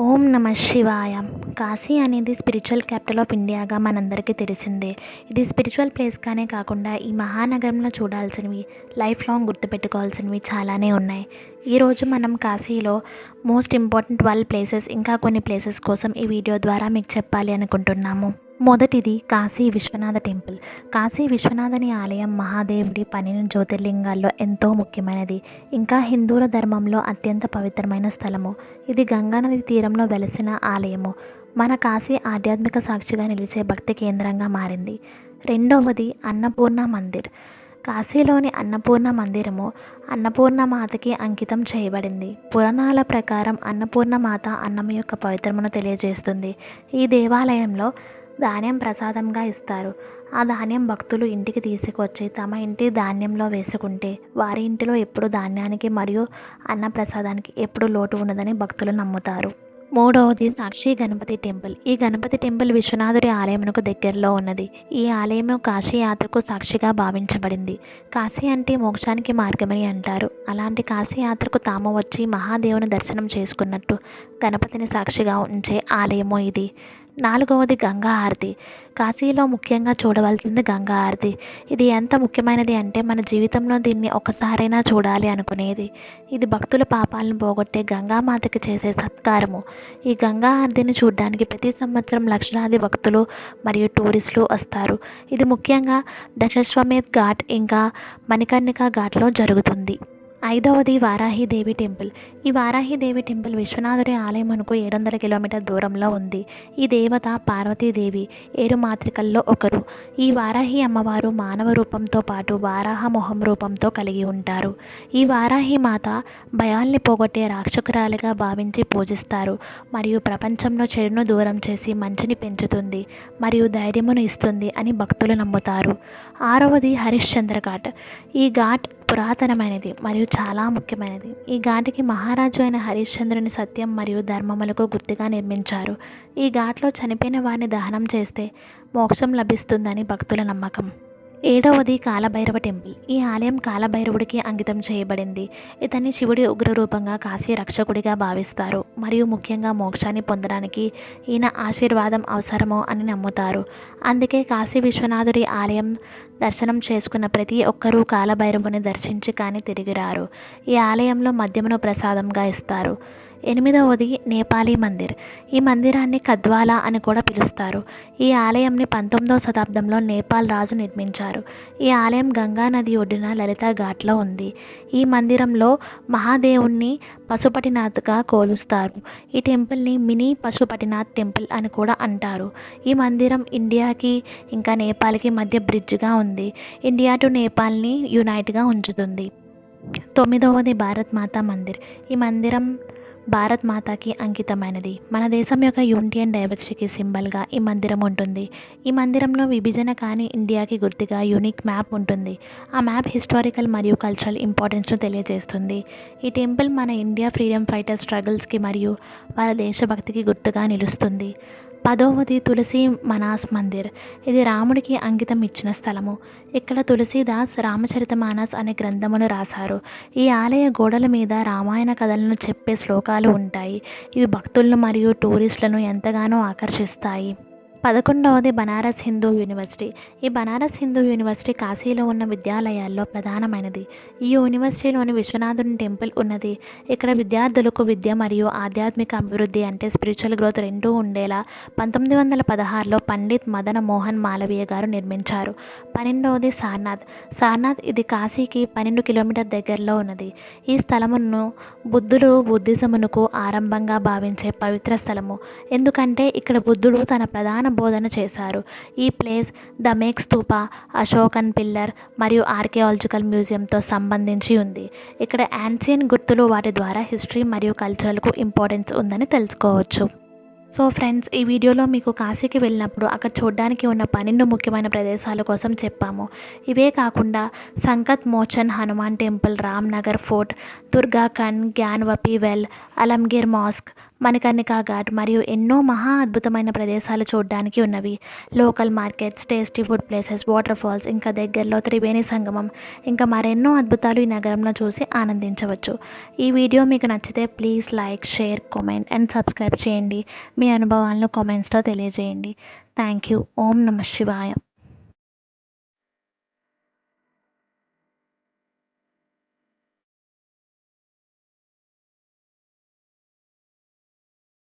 ఓం నమ శివాయ. కాశీ అనేది స్పిరిచువల్ క్యాపిటల్ ఆఫ్ ఇండియాగా మనందరికీ తెలిసిందే. ఇది స్పిరిచువల్ ప్లేస్గానే కాకుండా ఈ మహానగరంలో చూడాల్సినవి, లైఫ్ లాంగ్ గుర్తుపెట్టుకోవాల్సినవి చాలానే ఉన్నాయి. ఈరోజు మనం కాశీలో మోస్ట్ ఇంపార్టెంట్ 12 ప్లేసెస్ ఇంకా కొన్ని ప్లేసెస్ కోసం ఈ వీడియో ద్వారా మీకు చెప్పాలి అనుకుంటున్నాము. మొదటిది కాశీ విశ్వనాథ టెంపుల్. కాశీ విశ్వనాథని ఆలయం మహాదేవుడి 12 జ్యోతిర్లింగాల్లో ఎంతో ముఖ్యమైనది. ఇంకా హిందువుల ధర్మంలో అత్యంత పవిత్రమైన స్థలము. ఇది గంగానది తీరంలో వెలసిన ఆలయము. మన కాశీ ఆధ్యాత్మిక సాక్షిగా నిలిచే భక్తి కేంద్రంగా మారింది. రెండవది అన్నపూర్ణ మందిర్. కాశీలోని అన్నపూర్ణ మందిరము అన్నపూర్ణమాతకి అంకితం చేయబడింది. పురాణాల ప్రకారం అన్నపూర్ణమాత అన్నం యొక్క పవిత్రమును తెలియజేస్తుంది. ఈ దేవాలయంలో ధాన్యం ప్రసాదంగా ఇస్తారు. ఆ ధాన్యం భక్తులు ఇంటికి తీసుకొచ్చి తమ ఇంటి ధాన్యంలో వేసుకుంటే వారి ఇంటిలో ఎప్పుడు ధాన్యానికి మరియు అన్న ప్రసాదానికి ఎప్పుడు లోటు ఉండదని భక్తులు నమ్ముతారు. మూడవది సాక్షి గణపతి టెంపుల్. ఈ గణపతి టెంపుల్ విశ్వనాథుడి ఆలయమునకు దగ్గరలో ఉన్నది. ఈ ఆలయము కాశీ యాత్రకు సాక్షిగా భావించబడింది. కాశీ అంటే మోక్షానికి మార్గమని అంటారు. అలాంటి కాశీ యాత్రకు తాము వచ్చి మహాదేవుని దర్శనం చేసుకున్నట్టు గణపతిని సాక్షిగా ఉంచే ఆలయము ఇది. నాలుగవది గంగా హారతి. కాశీలో ముఖ్యంగా చూడవలసింది గంగా హారతి. ఇది ఎంత ముఖ్యమైనది అంటే మన జీవితంలో దీన్ని ఒకసారైనా చూడాలి అనుకునేది. ఇది భక్తుల పాపాలను పోగొట్టే గంగామాతకి చేసే సత్కారము. ఈ గంగా హారతిని చూడడానికి ప్రతి సంవత్సరం లక్షలాది భక్తులు మరియు టూరిస్టులు వస్తారు. ఇది ముఖ్యంగా దశశ్వమేధ్ ఘాట్ ఇంకా మణికర్ణికా ఘాట్లో జరుగుతుంది. ఐదవది వారాహిదేవి టెంపుల్. ఈ వారాహిదేవి టెంపుల్ విశ్వనాథుడి ఆలయమునకు 700 కిలోమీటర్ దూరంలో ఉంది. ఈ దేవత పార్వతీదేవి 7 మాతృకల్లో ఒకరు. ఈ వారాహి అమ్మవారు మానవ రూపంతో పాటు వారాహ మొహం రూపంతో కలిగి ఉంటారు. ఈ వారాహి మాత భయాల్ని పోగొట్టే రాక్షకురాలిగా భావించి పూజిస్తారు మరియు ప్రపంచంలో చెడును దూరం చేసి మంచిని పెంచుతుంది మరియు ధైర్యమును ఇస్తుంది అని భక్తులు నమ్ముతారు. ఆరవది హరిశ్చంద్ర ఘాట్. ఈ ఘాట్ పురాతనమైనది మరియు చాలా ముఖ్యమైనది. ఈ ఘాటికి మహారాజు అయిన హరిశ్చంద్రుని సత్యం మరియు ధర్మములకు గుర్తుగా నిర్మించారు. ఈ ఘాట్లో చనిపోయిన వారిని దహనం చేస్తే మోక్షం లభిస్తుందని భక్తుల నమ్మకం. ఏడవది కాలభైరవ టెంపుల్. ఈ ఆలయం కాలభైరవుడికి అంకితం చేయబడింది. ఇతన్ని శివుడి ఉగ్రరూపంగా కాశీ రక్షకుడిగా భావిస్తారు మరియు ముఖ్యంగా మోక్షాన్ని పొందడానికి ఈయన ఆశీర్వాదం అవసరమో అని నమ్ముతారు. అందుకే కాశీ విశ్వనాథుడి ఆలయం దర్శనం చేసుకున్న ప్రతి ఒక్కరూ కాలభైరవుని దర్శించి కానీ తిరిగిరారు. ఈ ఆలయంలో మద్యమును ప్రసాదంగా ఇస్తారు. ఎనిమిదవది నేపాలీ మందిర్. ఈ మందిరాన్ని కద్వాలా అని కూడా పిలుస్తారు. ఈ ఆలయంని 19వ శతాబ్దంలో నేపాల్ రాజు నిర్మించారు. ఈ ఆలయం గంగా నది ఒడ్డున లలిత ఘాట్లో ఉంది. ఈ మందిరంలో మహాదేవుణ్ణి పశుపతినాథ్గా కొలుస్తారు. ఈ టెంపుల్ని మినీ పశుపతినాథ్ టెంపుల్ అని కూడా అంటారు. ఈ మందిరం ఇండియాకి ఇంకా నేపాల్కి మధ్య బ్రిడ్జ్గా ఉంది. ఇండియా టు నేపాల్ని యునైట్గా ఉంచుతుంది. తొమ్మిదవది భారత్ మాతా మందిర్. ఈ మందిరం భారత్ మాతాకి అంకితమైనది. మన దేశం యొక్క యూనిటీ అండ్ డైవర్సిటీకి సింబల్గా ఈ మందిరం ఉంటుంది. ఈ మందిరంలో విభజన కాని ఇండియాకి గుర్తుగా యూనిక్ మ్యాప్ ఉంటుంది. ఆ మ్యాప్ హిస్టారికల్ మరియు కల్చరల్ ఇంపార్టెన్స్ను తెలియజేస్తుంది. ఈ టెంపుల్ మన ఇండియా ఫ్రీడమ్ ఫైటర్ స్ట్రగుల్స్కి మరియు వారి దేశభక్తికి గుర్తుగా నిలుస్తుంది. 10వది తులసి మనాస్ మందిర్. ఇది రాముడికి అంకితం ఇచ్చిన స్థలము. ఇక్కడ తులసీదాస్ రామచరితమానస్ అనే గ్రంథమును రాశారు. ఈ ఆలయ గోడల మీద రామాయణ కథలను చెప్పే శ్లోకాలు ఉంటాయి. ఇవి భక్తులను మరియు టూరిస్టులను ఎంతగానో ఆకర్షిస్తాయి. 11వది బనారస్ హిందూ యూనివర్సిటీ. ఈ బనారస్ హిందూ యూనివర్సిటీ కాశీలో ఉన్న విద్యాలయాల్లో ప్రధానమైనది. ఈ యూనివర్సిటీలోని విశ్వనాథుని టెంపుల్ ఉన్నది. ఇక్కడ విద్యార్థులకు విద్య మరియు ఆధ్యాత్మిక అభివృద్ధి అంటే స్పిరిచువల్ గ్రోత్ రెండూ ఉండేలా 1916లో పండిత్ మదన మోహన్ మాలవీయ గారు నిర్మించారు. 12వది సారనాథ్. సారనాథ్ ఇది కాశీకి 12 కిలోమీటర్ దగ్గరలో ఉన్నది. ఈ స్థలమును బుద్ధుడు బుద్ధిజమునకు ఆరంభంగా భావించే పవిత్ర స్థలము. ఎందుకంటే ఇక్కడ బుద్ధుడు తన ప్రధాన బోధన చేశారు. ఈ ప్లేస్ ద మేక్ స్తూప, అశోకన్ పిల్లర్ మరియు ఆర్కియాలజికల్ మ్యూజియంతో సంబంధించి ఉంది. ఇక్కడ యాన్షియన్ గుర్తులు వాటి ద్వారా హిస్టరీ మరియు కల్చరల్కు ఇంపార్టెన్స్ ఉందని తెలుసుకోవచ్చు. సో ఫ్రెండ్స్, ఈ వీడియోలో మీకు కాశీకి వెళ్ళినప్పుడు అక్కడ చూడడానికి ఉన్న 12 ముఖ్యమైన ప్రదేశాల కోసం చెప్పాము. ఇవే కాకుండా Sankat Mochan Hanuman temple, Ramnagar fort, Durga Kund, Gyanvapi well, Alamgir mosque Manikarnika Ghat మరియు ఎన్నో మహా అద్భుతమైన ప్రదేశాలు చూడడానికి ఉన్నవి. Local markets, tasty food places, water falls, ఇంకా దగ్గరలో త్రివేణి సంగమం, ఇంకా మరెన్నో అద్భుతాలు ఈ నగరంలో చూసి ఆనందించవచ్చు. ఈ వీడియో మీకు నచ్చితే please like, share, comment and subscribe చేయండి. మీ అనుభవాలను కామెంట్స్లో తెలియజేయండి. Thank you. ఓం నమః శివాయ.